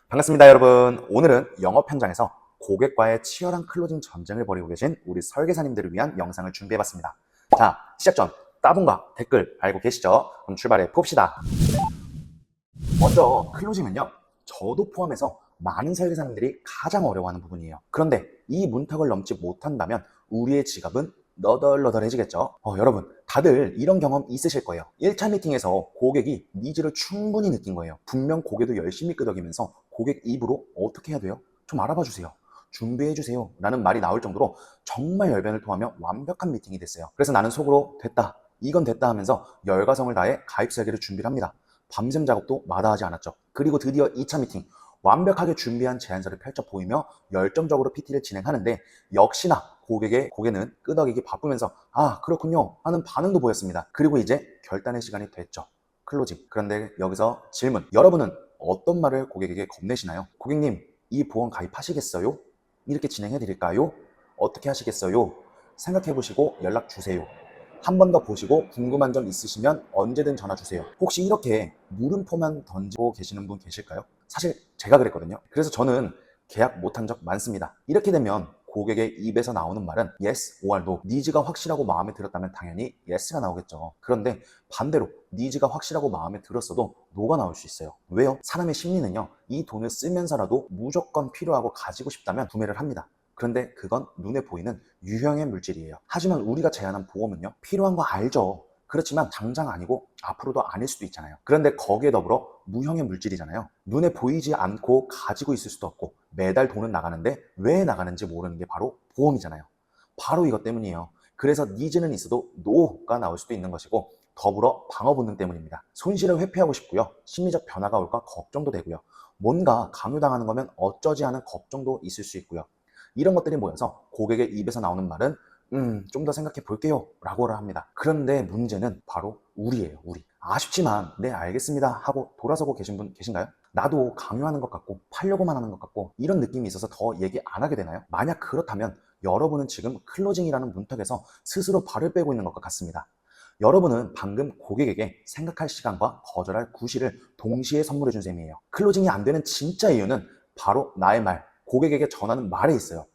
반갑습니다, 여러분. 오늘은 영업 현장에서 고객과의 치열한 클로징 전쟁을 벌이고 계신 우리 설계사님들을 위한 영상을 준비해봤습니다. 자, 시작 전 따봉과 댓글 알고 계시죠? 그럼 출발해 봅시다. 먼저 클로징은요, 저도 포함해서 많은 설계사님들이 가장 어려워하는 부분이에요. 그런데 이 문턱을 넘지 못한다면 우리의 지갑은 너덜너덜해지겠죠. 여러분, 다들 이런 경험 있으실 거예요. 1차 미팅에서 고객이 니즈를 충분히 느낀 거예요. 분명 고객도 열심히 끄덕이면서 고객 입으로 어떻게 해야 돼요? 좀 알아봐 주세요. 준비해 주세요. 라는 말이 나올 정도로 정말 열변을 토하며 완벽한 미팅이 됐어요. 그래서 나는 속으로 됐다, 이건 됐다 하면서 열과성을 다해 가입 설계를 준비를 합니다. 밤샘 작업도 마다하지 않았죠. 그리고 드디어 2차 미팅, 완벽하게 준비한 제안서를 펼쳐 보이며 열정적으로 PT를 진행하는데 역시나 고객은 끄덕이기 바쁘면서 아 그렇군요 하는 반응도 보였습니다. 그리고 이제 결단의 시간이 됐죠. 클로징. 그런데 여기서 질문. 여러분은 어떤 말을 고객에게 건네시나요? 고객님, 이 보험 가입하시겠어요? 이렇게 진행해 드릴까요? 어떻게 하시겠어요? 생각해 보시고 연락 주세요. 한 번 더 보시고 궁금한 점 있으시면 언제든 전화 주세요. 혹시 이렇게 물음표만 던지고 계시는 분 계실까요? 사실 제가 그랬거든요. 그래서 저는 계약 못한 적 많습니다. 이렇게 되면 고객의 입에서 나오는 말은 yes or no. 니즈가 확실하고 마음에 들었다면 당연히 yes가 나오겠죠. 그런데 반대로 니즈가 확실하고 마음에 들었어도 no가 나올 수 있어요. 왜요? 사람의 심리는요, 이 돈을 쓰면서라도 무조건 필요하고 가지고 싶다면 구매를 합니다. 그런데 그건 눈에 보이는 유형의 물질이에요. 하지만 우리가 제안한 보험은요, 필요한 거 알죠. 그렇지만 당장 아니고 앞으로도 아닐 수도 있잖아요. 그런데 거기에 더불어 무형의 물질이잖아요. 눈에 보이지 않고 가지고 있을 수도 없고 매달 돈은 나가는데 왜 나가는지 모르는 게 바로 보험이잖아요. 바로 이것 때문이에요. 그래서 니즈는 있어도 노가 나올 수도 있는 것이고 더불어 방어 본능 때문입니다. 손실을 회피하고 싶고요. 심리적 변화가 올까 걱정도 되고요. 뭔가 강요당하는 거면 어쩌지 하는 걱정도 있을 수 있고요. 이런 것들이 모여서 고객의 입에서 나오는 말은 좀 더 생각해 볼게요 라고 합니다. 그런데 문제는 바로 우리예요. 우리. 아쉽지만 네 알겠습니다 하고 돌아서고 계신 분 계신가요? 나도 강요하는 것 같고 팔려고만 하는 것 같고 이런 느낌이 있어서 더 얘기 안 하게 되나요? 만약 그렇다면 여러분은 지금 클로징이라는 문턱에서 스스로 발을 빼고 있는 것과 같습니다. 여러분은 방금 고객에게 생각할 시간과 거절할 구실을 동시에 선물해 준 셈이에요. 클로징이 안 되는 진짜 이유는 바로 나의 말, 고객에게 전하는 말에 있어요.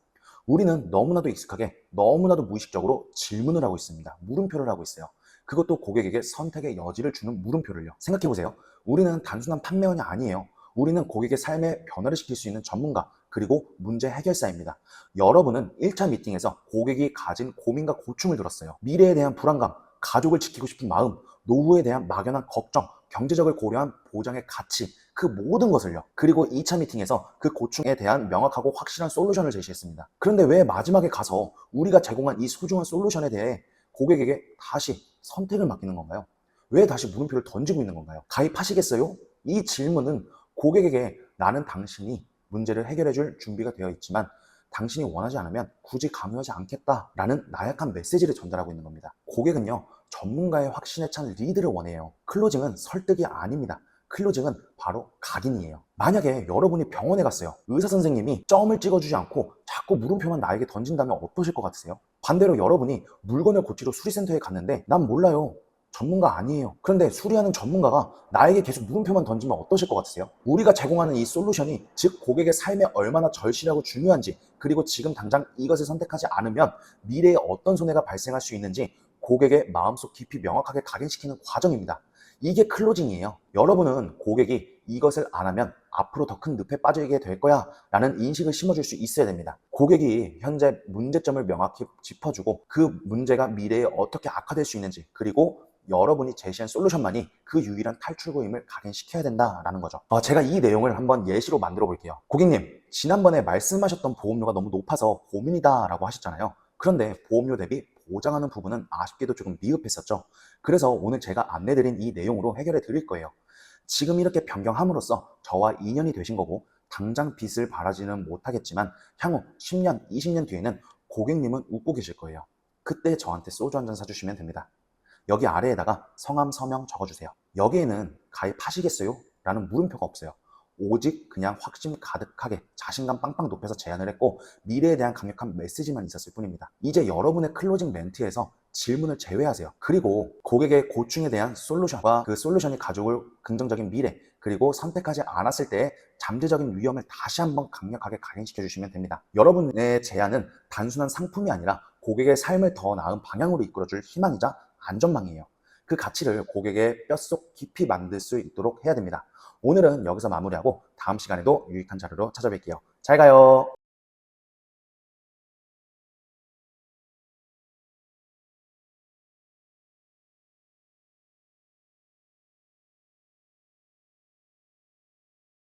우리는 너무나도 익숙하게 너무나도 무의식적으로 질문을 하고 있습니다. 물음표를 하고 있어요. 그것도 고객에게 선택의 여지를 주는 물음표를요. 생각해보세요. 우리는 단순한 판매원이 아니에요. 우리는 고객의 삶에 변화를 시킬 수 있는 전문가, 그리고 문제 해결사입니다. 여러분은 1차 미팅에서 고객이 가진 고민과 고충을 들었어요. 미래에 대한 불안감, 가족을 지키고 싶은 마음, 노후에 대한 막연한 걱정, 경제적을 고려한 보장의 가치, 그 모든 것을요. 그리고 2차 미팅에서 그 고충에 대한 명확하고 확실한 솔루션을 제시했습니다. 그런데 왜 마지막에 가서 우리가 제공한 이 소중한 솔루션에 대해 고객에게 다시 선택을 맡기는 건가요? 왜 다시 물음표를 던지고 있는 건가요? 가입하시겠어요? 이 질문은 고객에게 나는 당신이 문제를 해결해 줄 준비가 되어 있지만 당신이 원하지 않으면 굳이 강요하지 않겠다라는 나약한 메시지를 전달하고 있는 겁니다. 고객은요, 전문가의 확신에 찬 리드를 원해요. 클로징은 설득이 아닙니다. 클로징은 바로 각인이에요. 만약에 여러분이 병원에 갔어요. 의사 선생님이 점을 찍어주지 않고 자꾸 물음표만 나에게 던진다면 어떠실 것 같으세요? 반대로 여러분이 물건을 고치러 수리센터에 갔는데 난 몰라요, 전문가 아니에요. 그런데 수리하는 전문가가 나에게 계속 물음표만 던지면 어떠실 것 같으세요? 우리가 제공하는 이 솔루션이 즉 고객의 삶에 얼마나 절실하고 중요한지, 그리고 지금 당장 이것을 선택하지 않으면 미래에 어떤 손해가 발생할 수 있는지 고객의 마음속 깊이 명확하게 각인시키는 과정입니다. 이게 클로징이에요. 여러분은 고객이 이것을 안 하면 앞으로 더 큰 늪에 빠지게 될 거야 라는 인식을 심어줄 수 있어야 됩니다. 고객이 현재 문제점을 명확히 짚어주고 그 문제가 미래에 어떻게 악화될 수 있는지, 그리고 여러분이 제시한 솔루션만이 그 유일한 탈출구임을 각인시켜야 된다라는 거죠. 제가 이 내용을 한번 예시로 만들어 볼게요. 고객님, 지난번에 말씀하셨던 보험료가 너무 높아서 고민이다 라고 하셨잖아요. 그런데 보험료 대비 보장하는 부분은 아쉽게도 조금 미흡했었죠. 그래서 오늘 제가 안내드린 이 내용으로 해결해 드릴 거예요. 지금 이렇게 변경함으로써 저와 인연이 되신 거고 당장 빚을 바라지는 못하겠지만 향후 10년, 20년 뒤에는 고객님은 웃고 계실 거예요. 그때 저한테 소주 한 잔 사주시면 됩니다. 여기 아래에다가 성함, 서명 적어주세요. 여기에는 가입하시겠어요? 라는 물음표가 없어요. 오직 그냥 확신 가득하게 자신감 빵빵 높여서 제안을 했고 미래에 대한 강력한 메시지만 있었을 뿐입니다. 이제 여러분의 클로징 멘트에서 질문을 제외하세요. 그리고 고객의 고충에 대한 솔루션과 그 솔루션이 가져올 긍정적인 미래, 그리고 선택하지 않았을 때의 잠재적인 위험을 다시 한번 강력하게 각인시켜 주시면 됩니다. 여러분의 제안은 단순한 상품이 아니라 고객의 삶을 더 나은 방향으로 이끌어줄 희망이자 안전망이에요. 그 가치를 고객의 뼛속 깊이 만들 수 있도록 해야 됩니다. 오늘은 여기서 마무리하고 다음 시간에도 유익한 자료로 찾아뵐게요. 잘 가요.